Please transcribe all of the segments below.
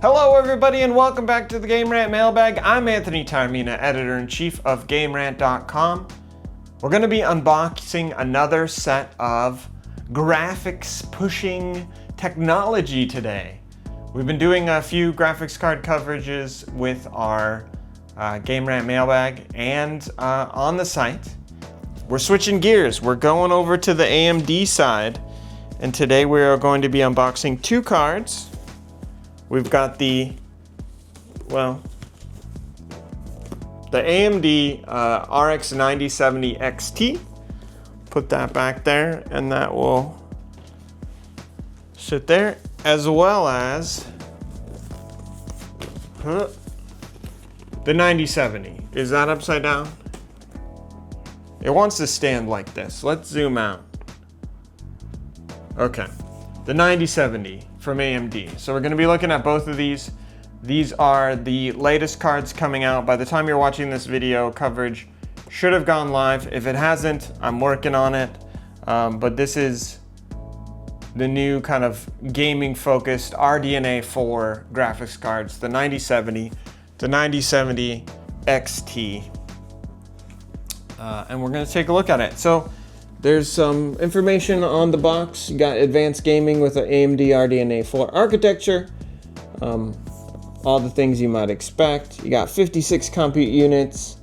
Hello everybody and welcome back to the Game Rant Mailbag. I'm Anthony Taormina, Editor-in-Chief of GameRant.com. We're going to be unboxing another set of graphics pushing technology today. We've been doing a few graphics card coverages with our Game Rant Mailbag and on the site. We're switching gears. We're going over to the AMD side, and today we are going to be unboxing two cards. We've got the AMD RX 9070 XT. Put that back there, and that will sit there, as well as the 9070. Is that upside down? It wants to stand like this. Let's zoom out. Okay, the 9070 from AMD. So we're going to be looking at both of these. These are the latest cards coming out. By the time you're watching this video, coverage should have gone live. If it hasn't, I'm working on it. But this is the new kind of gaming focused RDNA 4 graphics cards, the 9070, the 9070 XT. And we're going to take a look at it. So there's some information on the box. You got advanced gaming with an AMD RDNA 4 architecture. All the things you might expect. You got 56 compute units.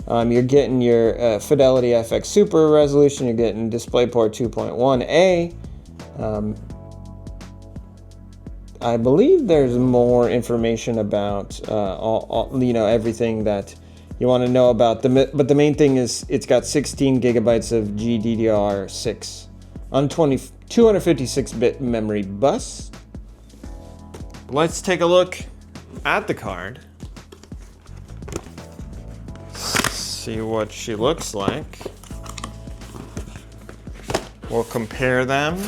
You're getting your Fidelity FX Super resolution. You're getting DisplayPort 2.1a. I believe there's more information about everything that you want to know about, but the main thing is it's got 16 gigabytes of GDDR6 on 256-bit memory bus. Let's take a look at the card. See what she looks like. We'll compare them.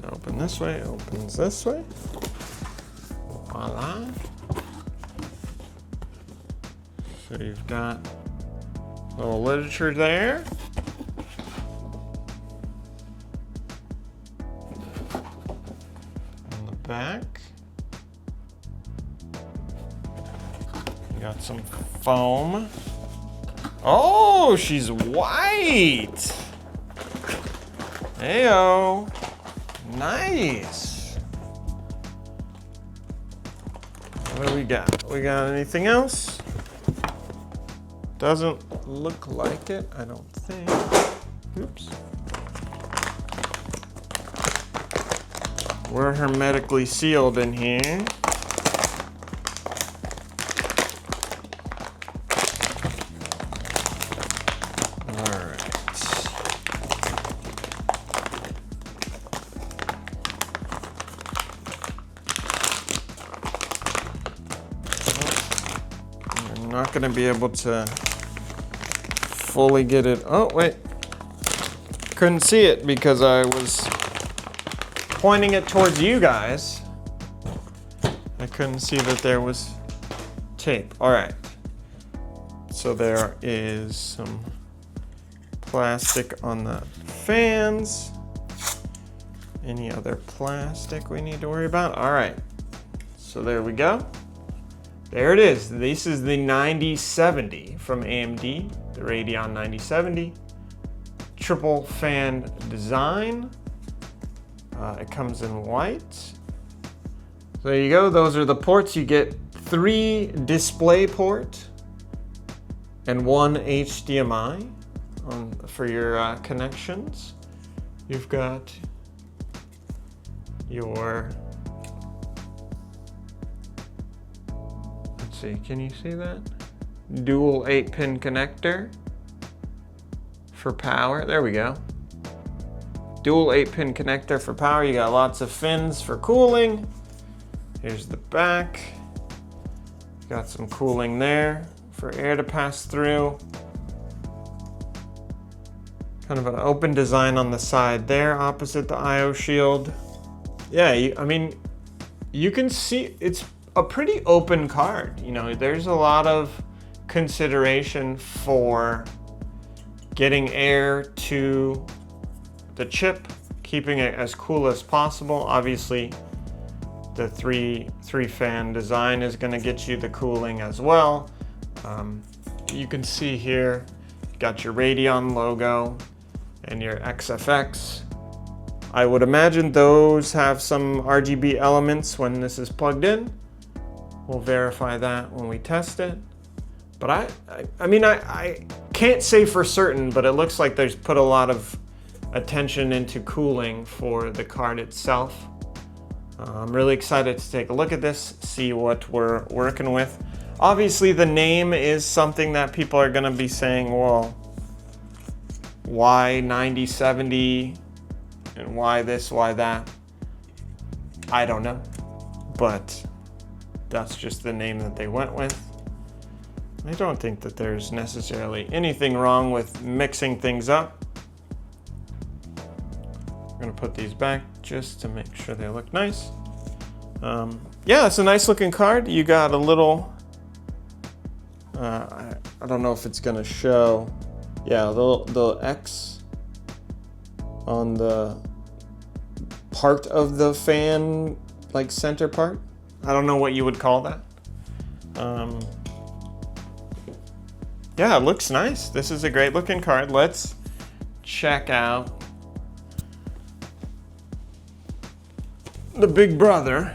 Open this way, opens this way. Voila. So you've got a little literature there. On the back, you got some foam. Oh, she's white. Heyo. Nice. What do we got? We got anything else? Doesn't look like it, I don't think. Oops. We're hermetically sealed in here. Not going to be able to fully get it. Oh, wait. Couldn't see it because I was pointing it towards you guys. I couldn't see that there was tape. All right. So there is some plastic on the fans. Any other plastic we need to worry about? All right. So there we go. There it is. This is the 9070 from AMD, the Radeon 9070. Triple fan design. It comes in white. So there you go. Those are the ports. You get 3 DisplayPort and 1 HDMI for your connections. You've got your... Let's see, can you see that? Dual 8-pin connector for power. There we go. Dual 8-pin connector for power. You got lots of fins for cooling. Here's the back. Got some cooling there for air to pass through. Kind of an open design on the side there, opposite the I/O shield. Yeah, you can see it's a pretty open card. You know, there's a lot of consideration for getting air to the chip, keeping it as cool as possible. Obviously, the three fan design is going to get you the cooling as well. You can see here, you got your Radeon logo and your XFX. I would imagine those have some RGB elements when this is plugged in. We'll verify that when we test it. But I mean, I can't say for certain, but it looks like there's put a lot of attention into cooling for the card itself. I'm really excited to take a look at this, see what we're working with. Obviously, the name is something that people are going to be saying, well, why 9070 and why this, why that? I don't know, but that's just the name that they went with. I don't think that there's necessarily anything wrong with mixing things up. I'm gonna put these back just to make sure they look nice. Yeah, it's a nice looking card. You got a little, I don't know if it's gonna show. Yeah, the X on the part of the fan, like center part. I don't know what you would call that. Yeah, it looks nice. This is a great looking card. Let's check out the big brother,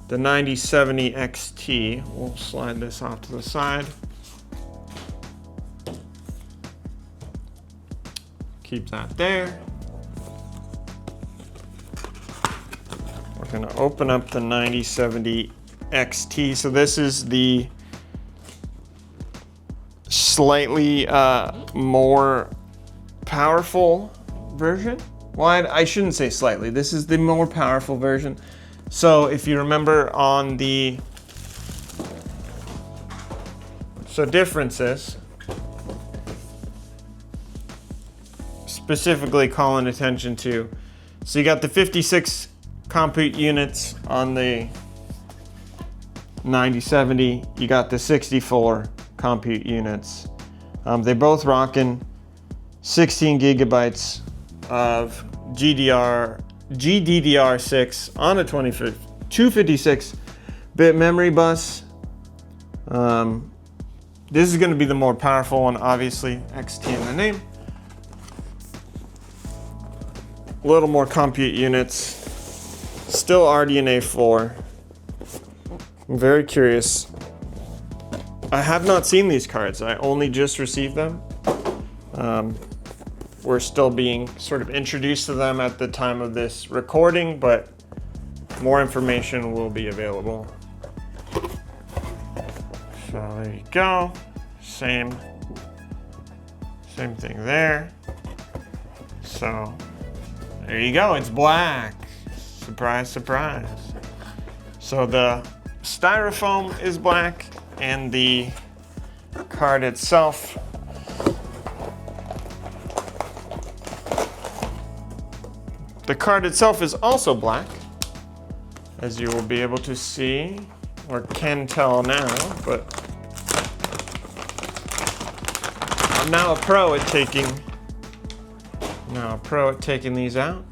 the 9070 XT. We'll slide this off to the side. Keep that there. We're gonna open up the 9070 XT. So this is the slightly more powerful version. Well, I shouldn't say slightly. This is the more powerful version. So if you remember on the differences, specifically calling attention to, so you got the 56 compute units on the 9070, you got the 64 compute units. They both rocking 16 gigabytes of GDDR6 on a 256-bit memory bus. This is going to be the more powerful one, obviously, XT in the name. A little more compute units, still RDNA 4. I'm very curious. I have not seen these cards. I only just received them. We're still being sort of introduced to them at the time of this recording, but more information will be available. So there you go. Same thing there. So there you go. It's black. Surprise, surprise. So the styrofoam is black, and the card itself is also black, as you will be able to see, or can tell now, but I'm now a pro at taking these out.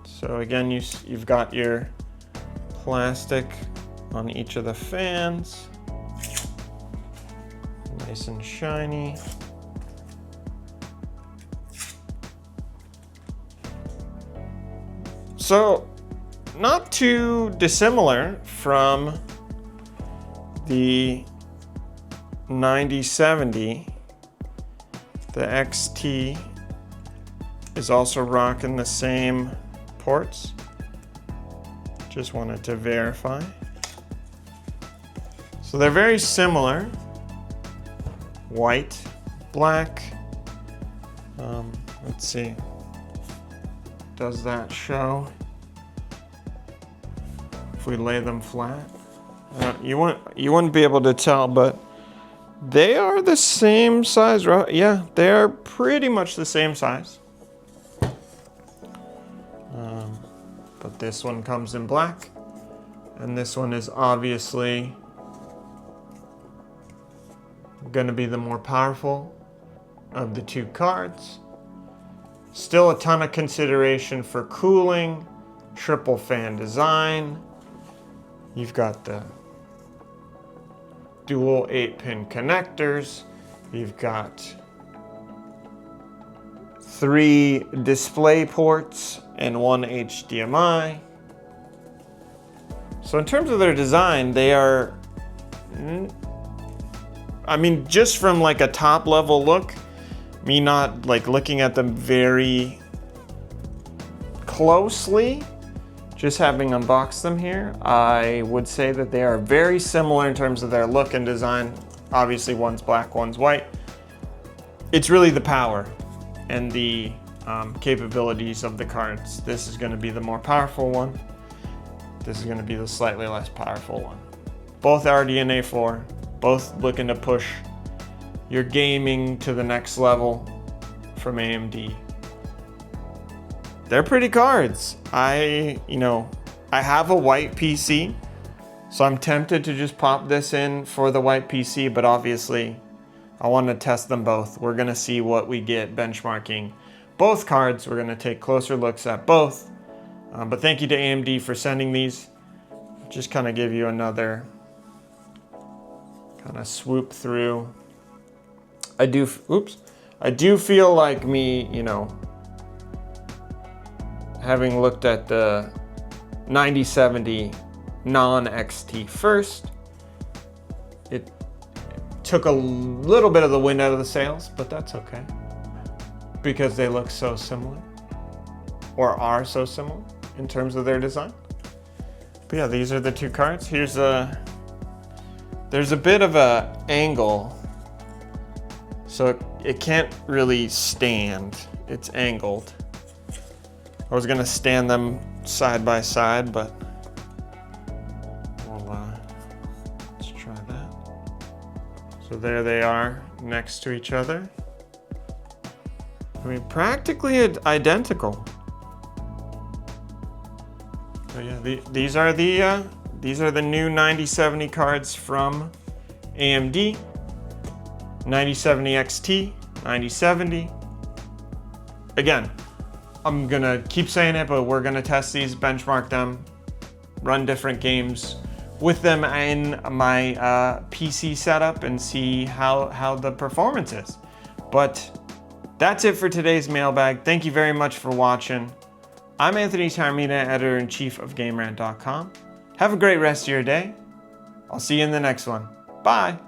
So again, you've got your plastic on each of the fans. Nice and shiny. So, not too dissimilar from the 9070. The XT is also rocking the same ports. Just wanted to verify. So they're very similar. White, black. Let's see. Does that show? If we lay them flat, you wouldn't be able to tell, but they are the same size, right? Yeah, they are pretty much the same size. But this one comes in black, and this one is obviously going to be the more powerful of the two cards. Still a ton of consideration for cooling, triple fan design. You've got the dual 8-pin connectors. You've got 3 display ports and 1 HDMI. So in terms of their design, they are, I mean, just from like a top level look, me not like looking at them very closely, just having unboxed them here, I would say that they are very similar in terms of their look and design. Obviously one's black, one's white. It's really the power and the capabilities of the cards. This is going to be the more powerful one. This is going to be the slightly less powerful one. Both RDNA 4, both looking to push your gaming to the next level from AMD. They're pretty cards. I have a white PC, so I'm tempted to just pop this in for the white PC, but obviously I want to test them both. We're going to see what we get benchmarking both cards. We're going to take closer looks at both. But thank you to AMD for sending these. Just kind of give you another kind of swoop through. I do feel like me, having looked at the 9070 non-XT first, it took a little bit of the wind out of the sails, but that's okay because they look so similar, or are so similar in terms of their design. But yeah, these are the two cards. There's a bit of a angle, so it can't really stand. It's angled. I was gonna stand them side by side, but let's try that. So there they are next to each other. I mean, practically identical. So yeah, these are the new 9070 cards from AMD. 9070 XT, 9070. Again, I'm gonna keep saying it, but we're gonna test these, benchmark them, run different games with them in my PC setup and see how the performance is. But that's it for today's mailbag. Thank you very much for watching. I'm Anthony Taormina, editor-in-chief of GameRant.com. Have a great rest of your day. I'll see you in the next one. Bye.